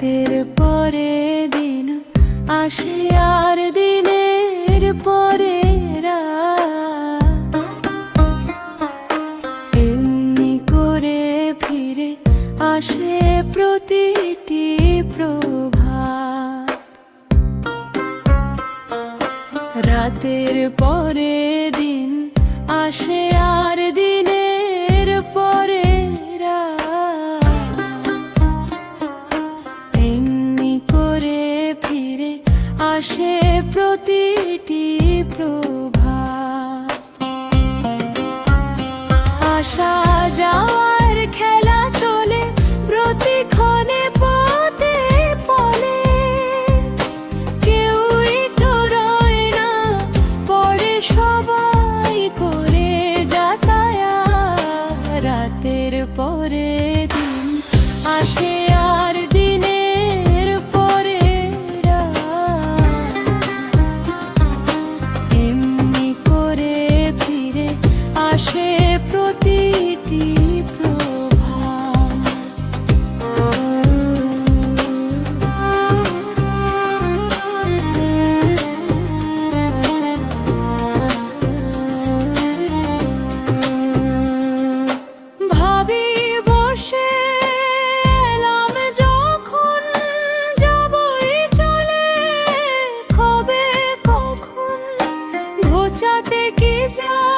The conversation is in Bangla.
রাতের পরে দিন আসে আর দিনের পরে রাত, এমনি করে ফিরে আসে প্রতিটি প্রভাত। রাতের পরে দিন আসে আর দিনের পরে রাত, এমনি করে ফিরে আসে প্রতিটি প্রভাত। আসা যাওয়ার খেলা চলে প্রতিক্ষণে পথে পলে, কেউই তো রয় না পড়ে সবাই করে যাতায়াত। রাতের পরে দিন আসে আর দিনের পরে রাত, এমনি করে ফিরে আসে প্রতিটি প্রভাত। ভাবি বসে এলাম যখন, যাবই চলে কবে কখন, ঘোচাতে কি যায়